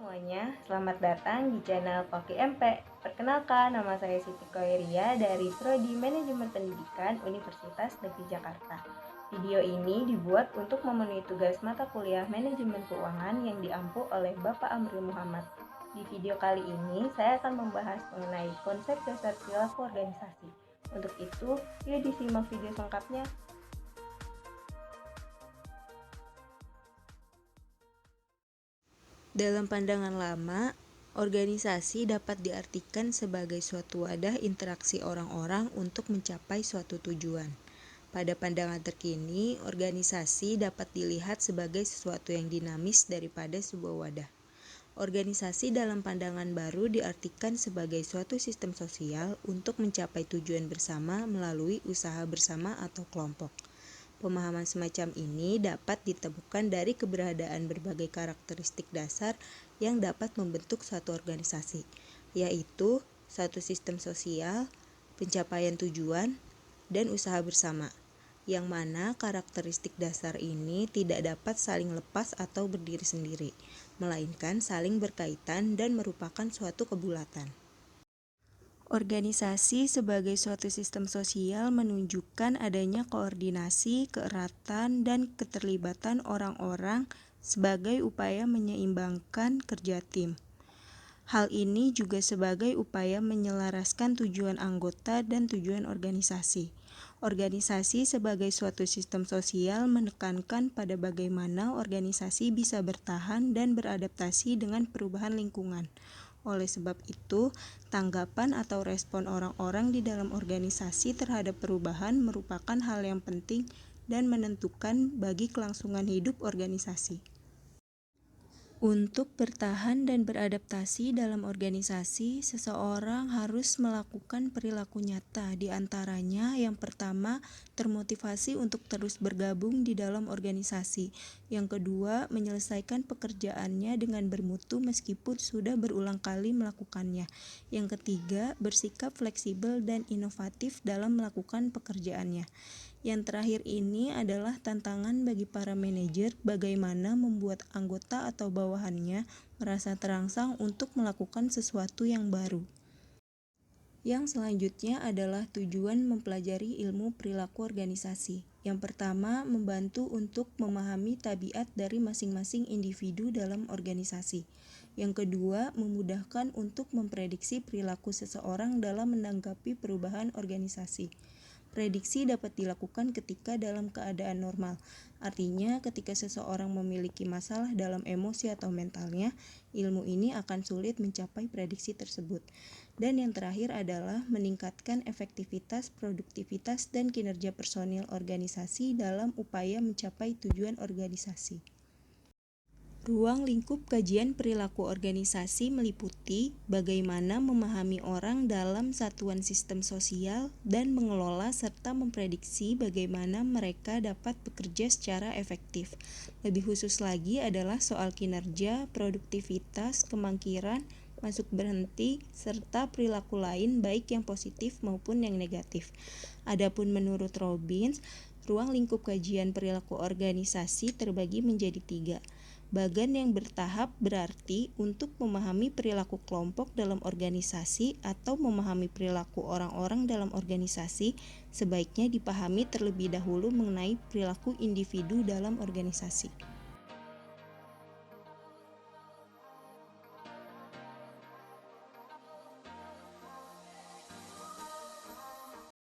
Semuanya, selamat datang di channel Koki MP. Perkenalkan, nama saya Siti Koiria dari Prodi Manajemen Pendidikan Universitas Negeri Jakarta. Video ini dibuat untuk memenuhi tugas mata kuliah Manajemen Keuangan yang diampu oleh Bapak Amril Muhammad. Di video kali ini, saya akan membahas mengenai konsep dasar perilaku organisasi. Untuk itu, yuk disimak video selengkapnya. Dalam pandangan lama, organisasi dapat diartikan sebagai suatu wadah interaksi orang-orang untuk mencapai suatu tujuan. Pada pandangan terkini, organisasi dapat dilihat sebagai sesuatu yang dinamis daripada sebuah wadah. Organisasi dalam pandangan baru diartikan sebagai suatu sistem sosial untuk mencapai tujuan bersama melalui usaha bersama atau kelompok. Pemahaman semacam ini dapat ditemukan dari keberadaan berbagai karakteristik dasar yang dapat membentuk suatu organisasi, yaitu suatu sistem sosial, pencapaian tujuan, dan usaha bersama, yang mana karakteristik dasar ini tidak dapat saling lepas atau berdiri sendiri, melainkan saling berkaitan dan merupakan suatu kebulatan. Organisasi sebagai suatu sistem sosial menunjukkan adanya koordinasi, keeratan, dan keterlibatan orang-orang sebagai upaya menyeimbangkan kerja tim. Hal ini juga sebagai upaya menyelaraskan tujuan anggota dan tujuan organisasi. Organisasi sebagai suatu sistem sosial menekankan pada bagaimana organisasi bisa bertahan dan beradaptasi dengan perubahan lingkungan. Oleh sebab itu, tanggapan atau respon orang-orang di dalam organisasi terhadap perubahan merupakan hal yang penting dan menentukan bagi kelangsungan hidup organisasi. Untuk bertahan dan beradaptasi dalam organisasi, seseorang harus melakukan perilaku nyata. Di antaranya, yang pertama, termotivasi untuk terus bergabung di dalam organisasi. Yang kedua, menyelesaikan pekerjaannya dengan bermutu meskipun sudah berulang kali melakukannya. Yang ketiga, bersikap fleksibel dan inovatif dalam melakukan pekerjaannya. Yang terakhir ini adalah tantangan bagi para manajer bagaimana membuat anggota atau bawahannya merasa terangsang untuk melakukan sesuatu yang baru. Yang selanjutnya adalah tujuan mempelajari ilmu perilaku organisasi. Yang pertama, membantu untuk memahami tabiat dari masing-masing individu dalam organisasi. Yang kedua, memudahkan untuk memprediksi perilaku seseorang dalam menanggapi perubahan organisasi. Prediksi dapat dilakukan ketika dalam keadaan normal. Artinya, ketika seseorang memiliki masalah dalam emosi atau mentalnya, ilmu ini akan sulit mencapai prediksi tersebut. Dan yang terakhir adalah meningkatkan efektivitas, produktivitas, dan kinerja personil organisasi dalam upaya mencapai tujuan organisasi. Ruang lingkup kajian perilaku organisasi meliputi bagaimana memahami orang dalam satuan sistem sosial dan mengelola serta memprediksi bagaimana mereka dapat bekerja secara efektif. Lebih khusus lagi adalah soal kinerja, produktivitas, kemangkiran, masuk berhenti, serta perilaku lain baik yang positif maupun yang negatif. Adapun menurut Robbins, ruang lingkup kajian perilaku organisasi terbagi menjadi 3. Bagan yang bertahap berarti untuk memahami perilaku kelompok dalam organisasi atau memahami perilaku orang-orang dalam organisasi, sebaiknya dipahami terlebih dahulu mengenai perilaku individu dalam organisasi.